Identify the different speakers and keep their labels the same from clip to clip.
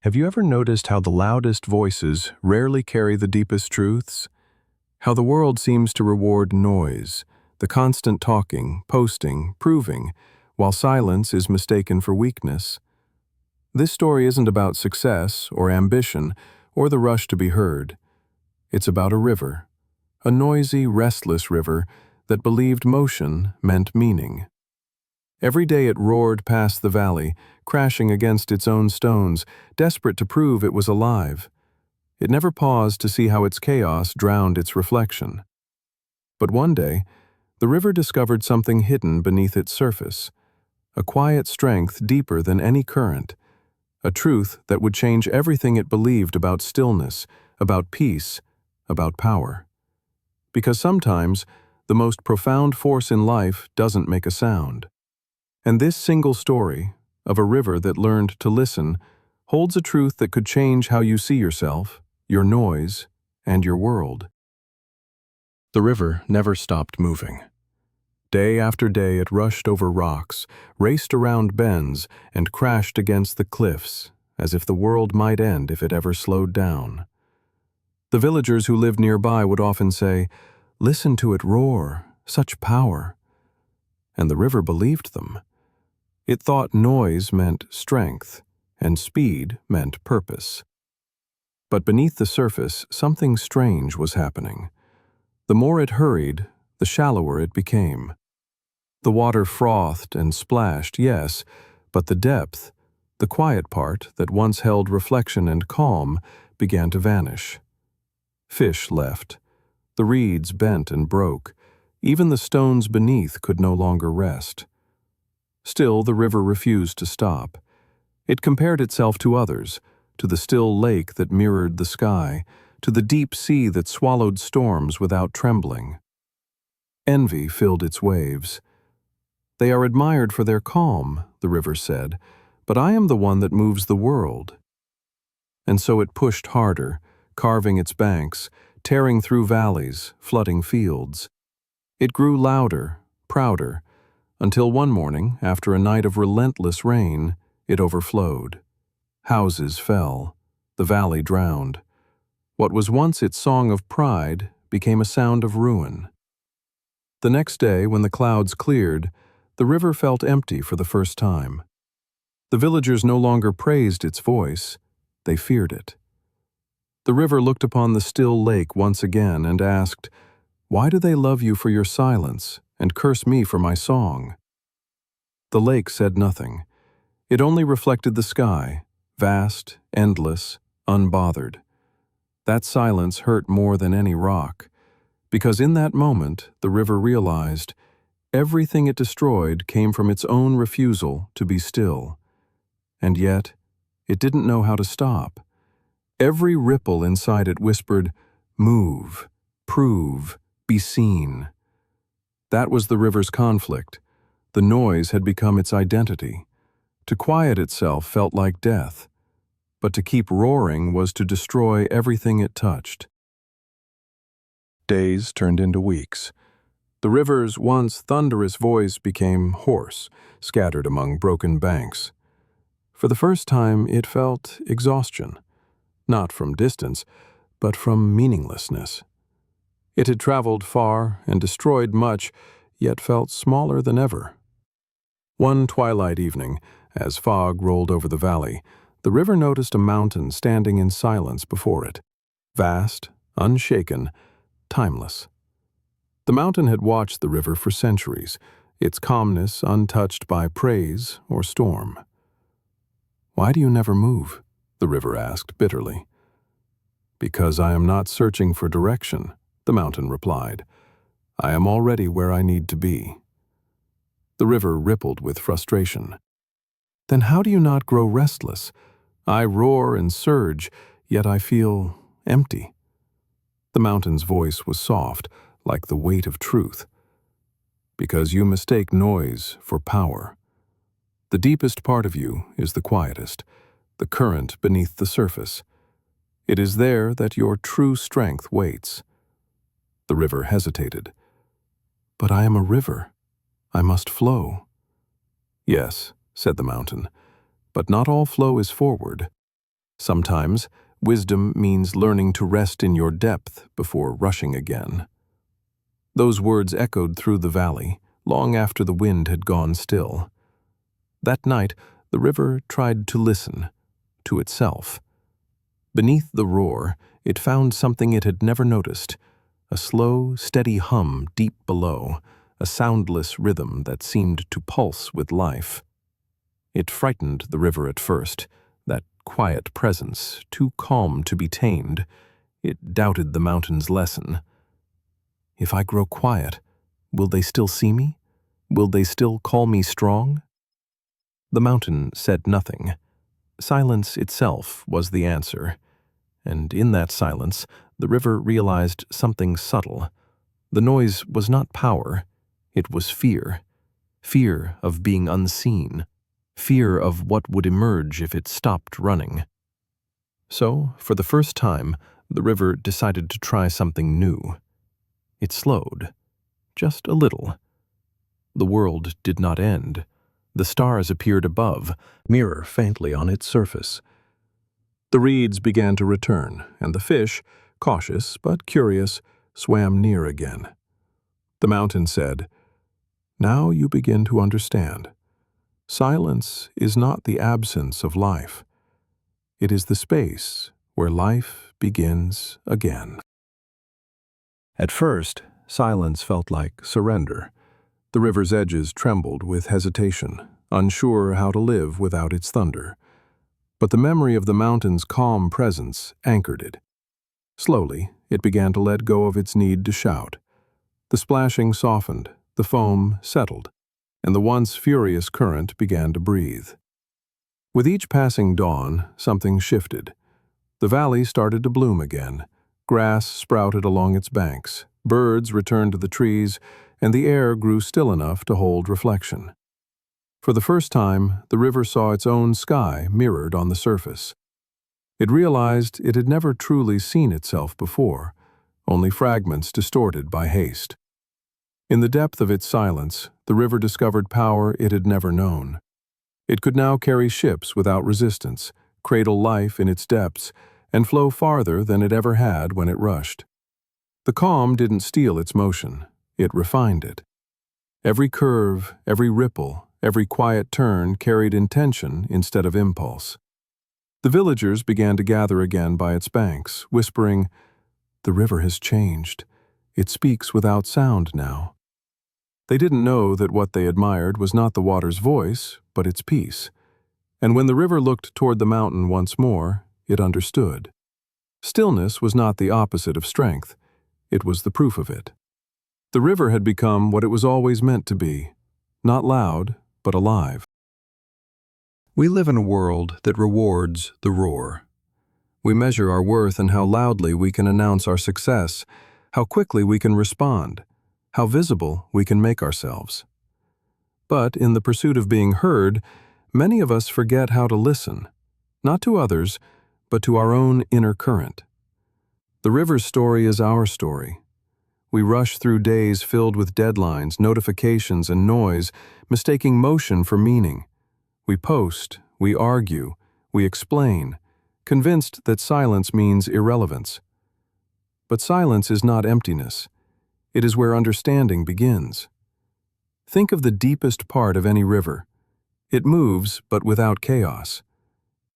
Speaker 1: Have you ever noticed how the loudest voices rarely carry the deepest truths? How the world seems to reward noise, the constant talking, posting, proving, while silence is mistaken for weakness? This story isn't about success or ambition or the rush to be heard. It's about a river, a noisy, restless river that believed motion meant meaning. Every day it roared past the valley, crashing against its own stones, desperate to prove it was alive. It never paused to see how its chaos drowned its reflection. But one day, the river discovered something hidden beneath its surface, a quiet strength deeper than any current, a truth that would change everything it believed about stillness, about peace, about power. Because sometimes, the most profound force in life doesn't make a sound. And this single story, of a river that learned to listen, holds a truth that could change how you see yourself, your noise, and your world. The river never stopped moving. Day after day it rushed over rocks, raced around bends, and crashed against the cliffs, as if the world might end if it ever slowed down. The villagers who lived nearby would often say, "Listen to it roar, such power." And the river believed them. It thought noise meant strength, and speed meant purpose. But beneath the surface, something strange was happening. The more it hurried, the shallower it became. The water frothed and splashed, yes, but the depth, the quiet part that once held reflection and calm, began to vanish. Fish left. The reeds bent and broke. Even the stones beneath could no longer rest. Still, the river refused to stop. It compared itself to others, to the still lake that mirrored the sky, to the deep sea that swallowed storms without trembling. Envy filled its waves. "They are admired for their calm," the river said, "but I am the one that moves the world." And so it pushed harder, carving its banks, tearing through valleys, flooding fields. It grew louder, prouder, until one morning, after a night of relentless rain, it overflowed. Houses fell. The valley drowned. What was once its song of pride became a sound of ruin. The next day, when the clouds cleared, the river felt empty for the first time. The villagers no longer praised its voice, they feared it. The river looked upon the still lake once again and asked, "Why do they love you for your silence and curse me for my song?" The lake said nothing. It only reflected the sky, vast, endless, unbothered. That silence hurt more than any rock, because in that moment the river realized everything it destroyed came from its own refusal to be still. And yet, it didn't know how to stop. Every ripple inside it whispered, "Move, prove, be seen." That was the river's conflict. The noise had become its identity. To quiet itself felt like death, but to keep roaring was to destroy everything it touched. Days turned into weeks. The river's once thunderous voice became hoarse, scattered among broken banks. For the first time, it felt exhaustion, not from distance, but from meaninglessness. It had traveled far and destroyed much, yet felt smaller than ever. One twilight evening, as fog rolled over the valley, the river noticed a mountain standing in silence before it, vast, unshaken, timeless. The mountain had watched the river for centuries, its calmness untouched by praise or storm. "Why do you never move?" the river asked bitterly. "Because I am not searching for direction," the mountain replied. "I am already where I need to be." The river rippled with frustration. "Then how do you not grow restless? I roar and surge, yet I feel empty." The mountain's voice was soft, like the weight of truth. "Because you mistake noise for power. The deepest part of you is the quietest, the current beneath the surface. It is there that your true strength waits." The river hesitated. "But I am a river. I must flow." "Yes," said the mountain, "but not all flow is forward. Sometimes, wisdom means learning to rest in your depth before rushing again. Those words echoed through the valley, long after the wind had gone still. That night, the river tried to listen, to itself. Beneath the roar, it found something it had never noticed, a slow, steady hum deep below, a soundless rhythm that seemed to pulse with life. It frightened the river at first, that quiet presence, too calm to be tamed. It doubted the mountain's lesson. If I grow quiet, will they still see me? Will they still call me strong? The mountain said nothing. Silence itself was the answer. And in that silence, the river realized something subtle. The noise was not power, it was fear. Fear of being unseen. Fear of what would emerge if it stopped running. So, for the first time, the river decided to try something new. It slowed, just a little. The world did not end. The stars appeared above, mirror faintly on its surface. The reeds began to return, and the fish, cautious but curious, swam near again. The mountain said, "Now you begin to understand. Silence is not the absence of life. It is the space where life begins again." At first, silence felt like surrender. The river's edges trembled with hesitation, unsure how to live without its thunder. But the memory of the mountain's calm presence anchored it. Slowly, it began to let go of its need to shout. The splashing softened, the foam settled, and the once furious current began to breathe. With each passing dawn, something shifted. The valley started to bloom again. Grass sprouted along its banks, birds returned to the trees, and the air grew still enough to hold reflection. For the first time, the river saw its own sky mirrored on the surface. It realized it had never truly seen itself before, only fragments distorted by haste. In the depth of its silence, the river discovered power it had never known. It could now carry ships without resistance, cradle life in its depths, and flow farther than it ever had when it rushed. The calm didn't steal its motion, it refined it. Every curve, every ripple, every quiet turn carried intention instead of impulse. The villagers began to gather again by its banks, whispering, "The river has changed. It speaks without sound now." They didn't know that what they admired was not the water's voice, but its peace. And when the river looked toward the mountain once more, it understood. Stillness was not the opposite of strength. It was the proof of it. The river had become what it was always meant to be, not loud, but alive. We live in a world that rewards the roar. We measure our worth in how loudly we can announce our success, how quickly we can respond, how visible we can make ourselves. But in the pursuit of being heard, many of us forget how to listen, not to others, but to our own inner current. The river's story is our story. We rush through days filled with deadlines, notifications, and noise, mistaking motion for meaning. We post, we argue, we explain, convinced that silence means irrelevance. But silence is not emptiness. It is where understanding begins. Think of the deepest part of any river. It moves, but without chaos.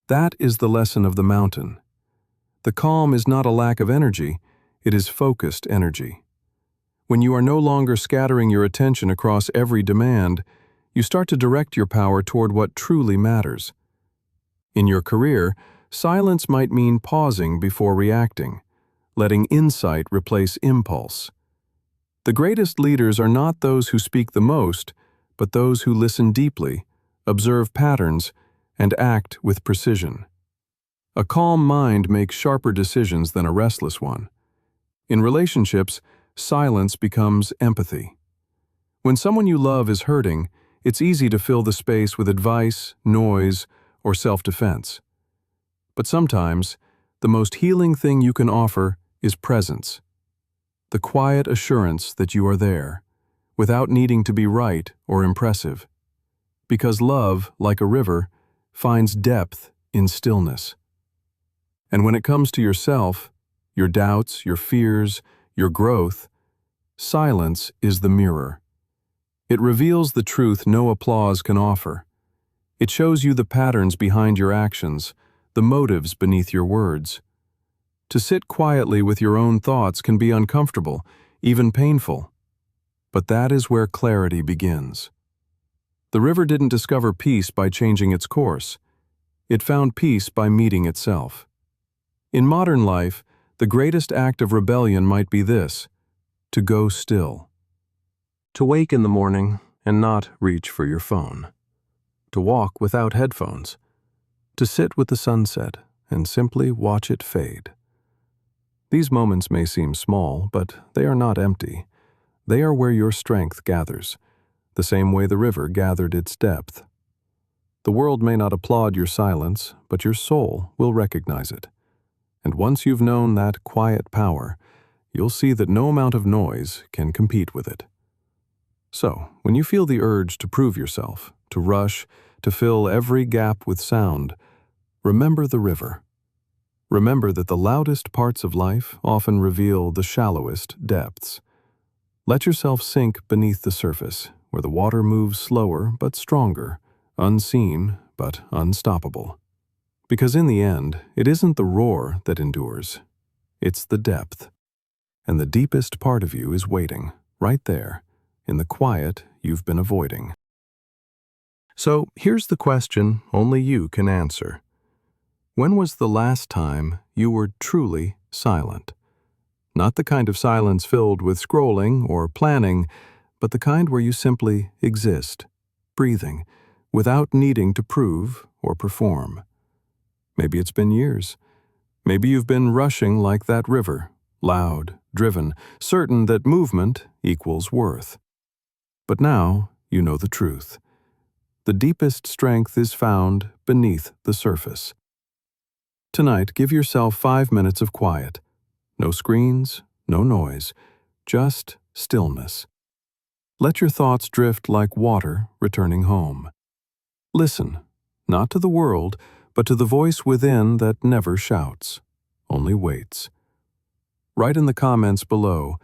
Speaker 1: That is the lesson of the mountain. The calm is not a lack of energy, it is focused energy. When you are no longer scattering your attention across every demand, you start to direct your power toward what truly matters. In your career, silence might mean pausing before reacting, letting insight replace impulse. The greatest leaders are not those who speak the most, but those who listen deeply, observe patterns, and act with precision. A calm mind makes sharper decisions than a restless one. In relationships, silence becomes empathy. When someone you love is hurting, it's easy to fill the space with advice, noise, or self-defense. But sometimes, the most healing thing you can offer is presence. The quiet assurance that you are there, without needing to be right or impressive. Because love, like a river, finds depth in stillness. And when it comes to yourself, your doubts, your fears, your growth, silence is the mirror. It reveals the truth no applause can offer. It shows you the patterns behind your actions, the motives beneath your words. To sit quietly with your own thoughts can be uncomfortable, even painful. But that is where clarity begins. The river didn't discover peace by changing its course. It found peace by meeting itself. In modern life, the greatest act of rebellion might be this: to go still. To wake in the morning and not reach for your phone. To walk without headphones. To sit with the sunset and simply watch it fade. These moments may seem small, but they are not empty. They are where your strength gathers, the same way the river gathered its depth. The world may not applaud your silence, but your soul will recognize it. And once you've known that quiet power, you'll see that no amount of noise can compete with it. So, when you feel the urge to prove yourself, to rush, to fill every gap with sound, remember the river. Remember that the loudest parts of life often reveal the shallowest depths. Let yourself sink beneath the surface, where the water moves slower but stronger, unseen but unstoppable. Because in the end, it isn't the roar that endures, it's the depth. And the deepest part of you is waiting, right there, in the quiet you've been avoiding. So here's the question only you can answer. When was the last time you were truly silent? Not the kind of silence filled with scrolling or planning, but the kind where you simply exist, breathing, without needing to prove or perform. Maybe it's been years. Maybe you've been rushing like that river, loud, driven, certain that movement equals worth. But now you know the truth. The deepest strength is found beneath the surface. Tonight, give yourself 5 minutes of quiet. No screens, no noise, just stillness. Let your thoughts drift like water returning home. Listen, not to the world, but to the voice within that never shouts, only waits. Write in the comments below,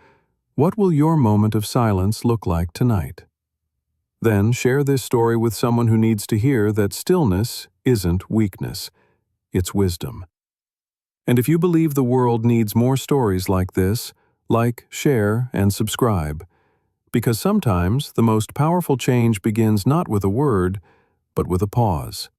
Speaker 1: what will your moment of silence look like tonight? Then share this story with someone who needs to hear that stillness isn't weakness, it's wisdom. And if you believe the world needs more stories like this, like, share, and subscribe. Because sometimes the most powerful change begins not with a word, but with a pause.